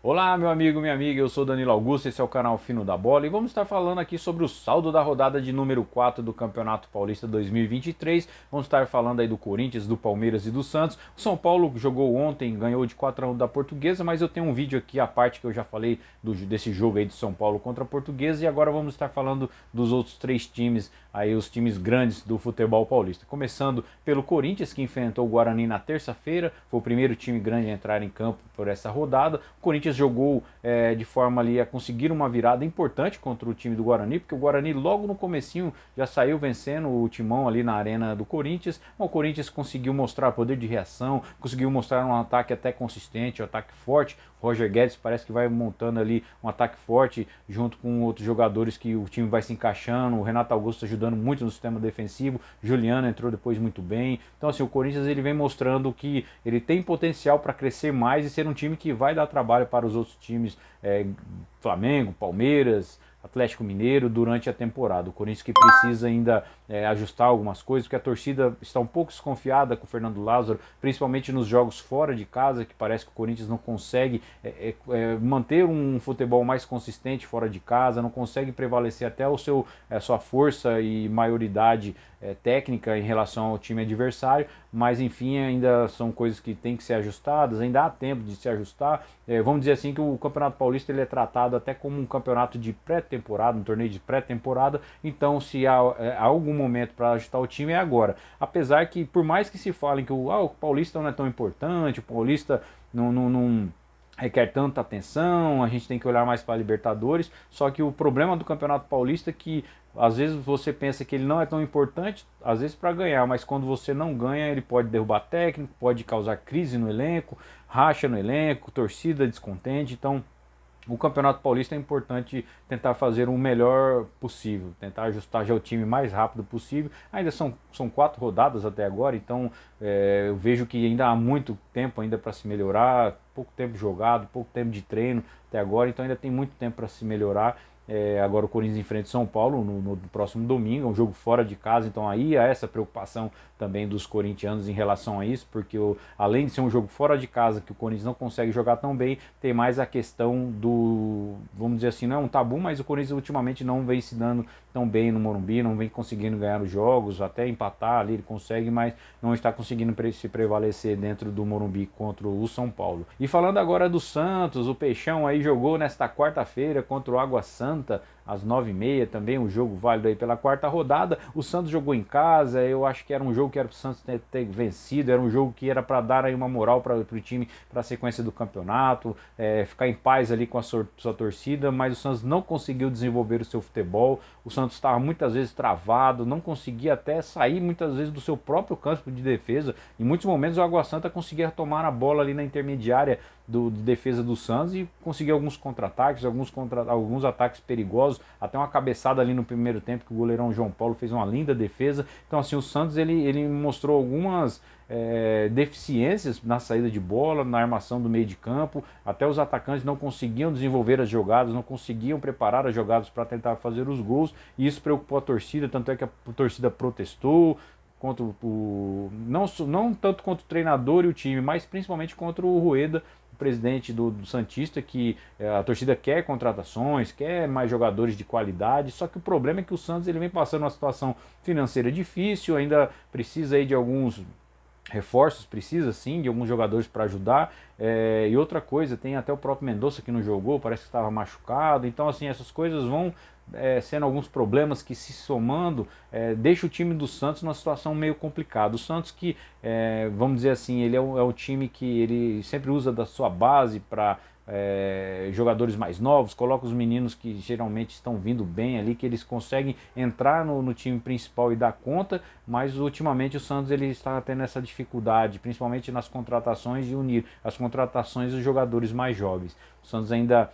Olá, meu amigo, minha amiga, eu sou Danilo Augusto, esse é o canal Fino da Bola e vamos estar falando aqui sobre o saldo da rodada de número 4 do Campeonato Paulista 2023. Vamos estar falando aí do Corinthians, do Palmeiras e do Santos. O São Paulo jogou ontem, ganhou de 4-1 da Portuguesa, mas eu tenho um vídeo aqui, a parte que eu já falei desse jogo aí de São Paulo contra a Portuguesa, e agora vamos estar falando dos outros três times, aí os times grandes do futebol paulista. Começando pelo Corinthians, que enfrentou o Guarani na terça-feira, foi o primeiro time grande a entrar em campo por essa rodada. O Corinthians jogou de forma ali a conseguir uma virada importante contra o time do Guarani, porque o Guarani logo no comecinho já saiu vencendo o Timão ali na arena do Corinthians. O Corinthians conseguiu mostrar poder de reação, conseguiu mostrar um ataque até consistente, um ataque forte. O Roger Guedes parece que vai montando ali um ataque forte junto com outros jogadores que o time vai se encaixando. O Renato Augusto ajudando muito no sistema defensivo. Juliano entrou depois muito bem. Então assim, o Corinthians ele vem mostrando que ele tem potencial para crescer mais e ser um time que vai dar trabalho para os outros times, Flamengo, Palmeiras, Atlético Mineiro durante a temporada. O Corinthians que precisa ainda ajustar algumas coisas, porque a torcida está um pouco desconfiada com o Fernando Lázaro, principalmente nos jogos fora de casa, que parece que o Corinthians não consegue manter um futebol mais consistente fora de casa, não consegue prevalecer até a sua força e maioridade técnica em relação ao time adversário, mas enfim, ainda são coisas que têm que ser ajustadas, ainda há tempo de se ajustar. Vamos dizer assim que o Campeonato Paulista ele é tratado até como um campeonato de pré-temporada, um torneio de pré-temporada, então se há algum momento para ajustar o time é agora. Apesar que, por mais que se falem que o Paulista não é tão importante, o Paulista não requer tanta atenção, a gente tem que olhar mais para a Libertadores, só que o problema do Campeonato Paulista é que às vezes você pensa que ele não é tão importante, às vezes para ganhar, mas quando você não ganha, ele pode derrubar técnico, pode causar crise no elenco, racha no elenco, torcida descontente, então o Campeonato Paulista é importante tentar fazer o melhor possível, tentar ajustar já o time mais rápido possível. Ainda são 4 rodadas até agora, então eu vejo que ainda há muito tempo ainda para se melhorar, pouco tempo jogado, pouco tempo de treino até agora, então ainda tem muito tempo para se melhorar. Agora o Corinthians enfrenta o São Paulo no próximo domingo, é um jogo fora de casa, então aí há essa preocupação também dos corintianos em relação a isso, porque além de ser um jogo fora de casa que o Corinthians não consegue jogar tão bem, tem mais a questão do, vamos dizer assim, não é um tabu, mas o Corinthians ultimamente não vem se dando tão bem no Morumbi, não vem conseguindo ganhar os jogos, até empatar ali ele consegue, mas não está conseguindo se prevalecer dentro do Morumbi contra o São Paulo. E falando agora do Santos, o Peixão aí jogou nesta quarta-feira contra o Água Santa, às 9h30, também um jogo válido aí pela quarta rodada. O Santos jogou em casa, eu acho que era um jogo que era para o Santos ter vencido, era um jogo que era para dar aí uma moral para o time, para a sequência do campeonato, ficar em paz ali com a sua torcida, mas o Santos não conseguiu desenvolver o seu futebol, o Santos estava muitas vezes travado, não conseguia até sair muitas vezes do seu próprio campo de defesa. Em muitos momentos o Água Santa conseguia tomar a bola ali na intermediária de defesa do Santos e conseguir alguns contra-ataques, alguns ataques perigosos, até uma cabeçada ali no primeiro tempo que o goleirão João Paulo fez uma linda defesa. Então assim, o Santos ele mostrou algumas deficiências na saída de bola, na armação do meio de campo, até os atacantes não conseguiam desenvolver as jogadas, não conseguiam preparar as jogadas para tentar fazer os gols, e isso preocupou a torcida, tanto é que a torcida protestou contra não tanto contra o treinador e o time, mas principalmente contra o Rueda, o presidente do Santista, que a torcida quer contratações, quer mais jogadores de qualidade, só que o problema é que o Santos ele vem passando uma situação financeira difícil, ainda precisa aí de alguns reforços, precisa sim de alguns jogadores para ajudar, e outra coisa, tem até o próprio Mendonça que não jogou, parece que estava machucado, então assim, essas coisas vão sendo alguns problemas que se somando, deixa o time do Santos numa situação meio complicada. O Santos que, vamos dizer assim, ele é um time que ele sempre usa da sua base para jogadores mais novos, coloca os meninos que geralmente estão vindo bem ali, que eles conseguem entrar no time principal e dar conta, mas ultimamente o Santos ele está tendo essa dificuldade, principalmente nas contratações, de unir as contratações dos jogadores mais jovens. O Santos ainda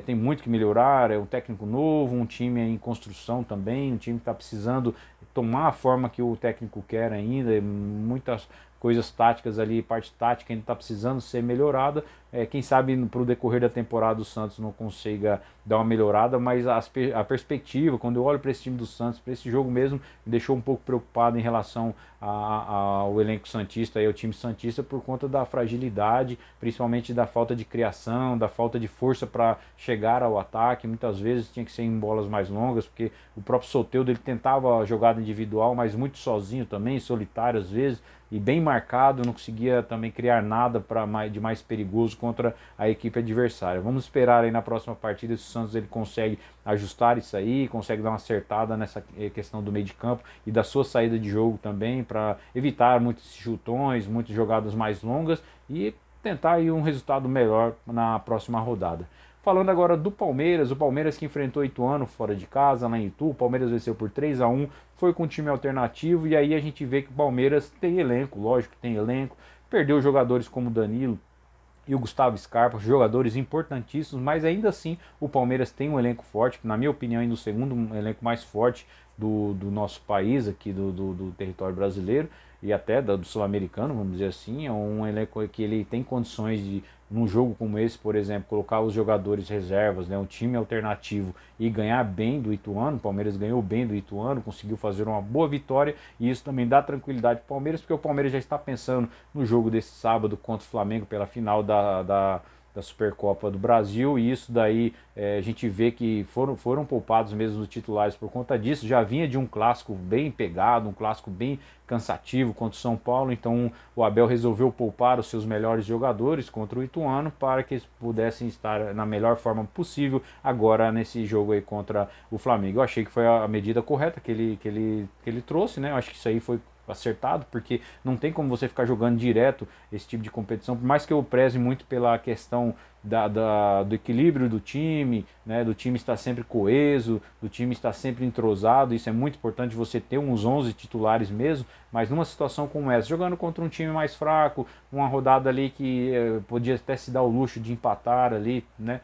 tem muito que melhorar, é um técnico novo, um time em construção também, um time que está precisando tomar a forma que o técnico quer ainda, muitas coisas táticas ali, parte tática ainda está precisando ser melhorada. Quem sabe para o decorrer da temporada o Santos não consiga dar uma melhorada, mas a perspectiva, quando eu olho para esse time do Santos, para esse jogo mesmo, me deixou um pouco preocupado em relação ao elenco santista e ao time santista por conta da fragilidade, principalmente da falta de criação, da falta de força para chegar ao ataque. Muitas vezes tinha que ser em bolas mais longas, porque o próprio Soteldo ele tentava a jogada individual, mas muito sozinho também, solitário às vezes, e bem marcado, não conseguia também criar nada de mais perigoso contra a equipe adversária. Vamos esperar aí na próxima partida se o Santos ele consegue ajustar isso aí, consegue dar uma acertada nessa questão do meio de campo e da sua saída de jogo também, para evitar muitos chutões, muitas jogadas mais longas e tentar aí um resultado melhor na próxima rodada. Falando agora do Palmeiras, o Palmeiras que enfrentou o Ituano fora de casa, lá em Itu, o Palmeiras venceu por 3-1, foi com um time alternativo e aí a gente vê que o Palmeiras tem elenco, lógico que tem elenco, perdeu jogadores como o Danilo e o Gustavo Scarpa, jogadores importantíssimos, mas ainda assim o Palmeiras tem um elenco forte, na minha opinião ainda o segundo elenco mais forte do nosso país, aqui do território brasileiro e até do sul-americano, vamos dizer assim. É um elenco que ele tem condições de, num jogo como esse, por exemplo, colocar os jogadores reservas, né, um time alternativo e ganhar bem do Ituano. O Palmeiras ganhou bem do Ituano, conseguiu fazer uma boa vitória e isso também dá tranquilidade para o Palmeiras, porque o Palmeiras já está pensando no jogo desse sábado contra o Flamengo pela final da Supercopa do Brasil, e isso daí a gente vê que foram poupados mesmo os titulares por conta disso. Já vinha de um clássico bem pegado, um clássico bem cansativo contra o São Paulo, então o Abel resolveu poupar os seus melhores jogadores contra o Ituano para que eles pudessem estar na melhor forma possível agora nesse jogo aí contra o Flamengo. Eu achei que foi a medida correta que ele trouxe, né? Eu acho que isso aí foi acertado, porque não tem como você ficar jogando direto esse tipo de competição, por mais que eu preze muito pela questão do equilíbrio do time, né, do time estar sempre coeso, do time estar sempre entrosado. Isso é muito importante, você ter uns 11 titulares mesmo, mas numa situação como essa, jogando contra um time mais fraco, uma rodada ali que podia até se dar o luxo de empatar ali, né?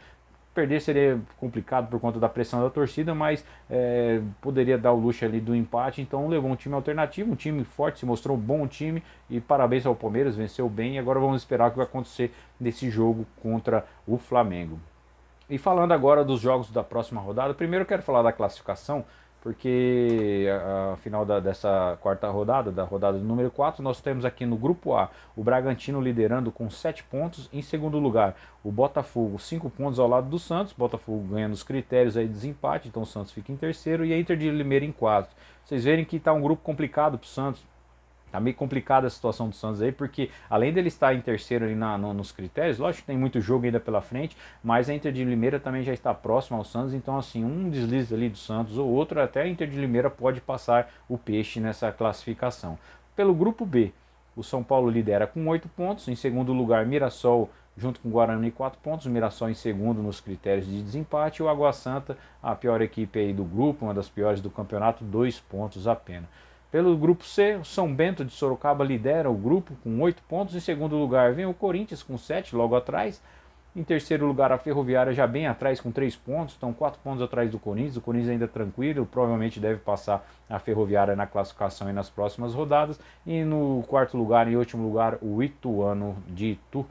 Perder seria complicado por conta da pressão da torcida, mas poderia dar o luxo ali do empate. Então levou um time alternativo, um time forte, se mostrou um bom time, e parabéns ao Palmeiras, venceu bem. E agora vamos esperar o que vai acontecer nesse jogo contra o Flamengo. E falando agora dos jogos da próxima rodada, primeiro eu quero falar da classificação, porque a final dessa quarta rodada, da rodada número 4, nós temos aqui no grupo A o Bragantino liderando com 7 pontos, em segundo lugar o Botafogo 5 pontos ao lado do Santos, Botafogo ganha nos critérios aí de desempate, então o Santos fica em terceiro e a Inter de Limeira em quarto. Vocês verem que está um grupo complicado para o Santos. Tá meio complicada a situação do Santos aí, porque além dele estar em terceiro ali nos critérios, lógico que tem muito jogo ainda pela frente, mas a Inter de Limeira também já está próxima ao Santos, então assim, um deslize ali do Santos ou outro, até a Inter de Limeira pode passar o peixe nessa classificação. Pelo grupo B, o São Paulo lidera com 8 pontos, em segundo lugar Mirassol junto com o Guarani 4 pontos, o Mirassol em segundo nos critérios de desempate, e o Água Santa, a pior equipe aí do grupo, uma das piores do campeonato, 2 pontos apenas. Pelo grupo C, o São Bento de Sorocaba lidera o grupo com 8 pontos. Em segundo lugar vem o Corinthians com 7, logo atrás. Em terceiro lugar a Ferroviária já bem atrás com 3 pontos, então 4 pontos atrás do Corinthians. O Corinthians ainda tranquilo, provavelmente deve passar a Ferroviária na classificação e nas próximas rodadas. E no quarto lugar, em último lugar, o Ituano de Itu.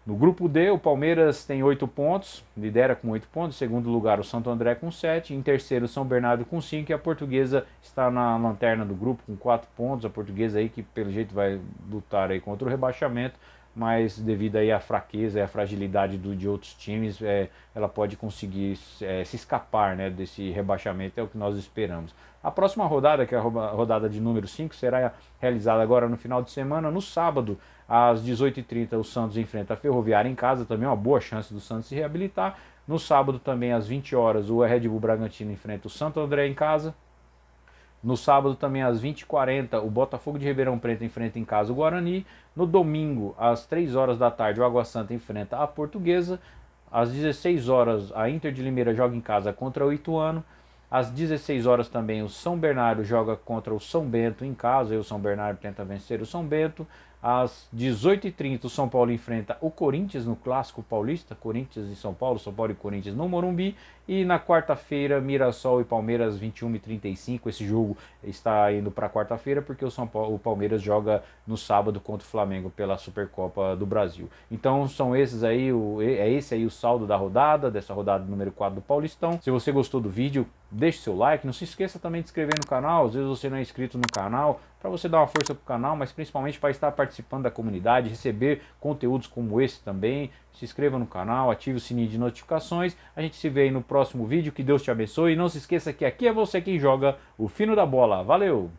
No grupo D, o Palmeiras tem 8 pontos, lidera com 8 pontos. Em segundo lugar, o Santo André com 7. Em terceiro, o São Bernardo com 5. E a Portuguesa está na lanterna do grupo com 4 pontos. A Portuguesa aí que pelo jeito vai lutar aí contra o rebaixamento, mas devido aí à fraqueza e à fragilidade de outros times, ela pode conseguir se escapar, né, desse rebaixamento, é o que nós esperamos. A próxima rodada, que é a rodada de número 5, será realizada agora no final de semana. No sábado, às 18h30, o Santos enfrenta a Ferroviária em casa, também uma boa chance do Santos se reabilitar. No sábado também, às 20 horas, o Red Bull Bragantino enfrenta o Santo André em casa. No sábado também, às 20h40, o Botafogo de Ribeirão Preto enfrenta em casa o Guarani. No domingo, às 3 horas da tarde, o Água Santa enfrenta a Portuguesa. Às 16 horas, a Inter de Limeira joga em casa contra o Ituano. Às 16 horas também, o São Bernardo joga contra o São Bento em casa, e o São Bernardo tenta vencer o São Bento. Às 18h30 o São Paulo enfrenta o Corinthians no Clássico Paulista, Corinthians e São Paulo e Corinthians no Morumbi. E na quarta-feira, Mirassol e Palmeiras, 21h35. Esse jogo está indo para quarta-feira porque o Palmeiras joga no sábado contra o Flamengo pela Supercopa do Brasil. Então são esses aí, esse aí o saldo da rodada, dessa rodada número 4 do Paulistão. Se você gostou do vídeo, deixe seu like, não se esqueça também de se inscrever no canal, às vezes você não é inscrito no canal, para você dar uma força pro canal, mas principalmente para estar participando da comunidade, receber conteúdos como esse também. Se inscreva no canal, ative o sininho de notificações, a gente se vê aí no próximo vídeo, que Deus te abençoe, e não se esqueça que aqui é você quem joga o fino da bola. Valeu!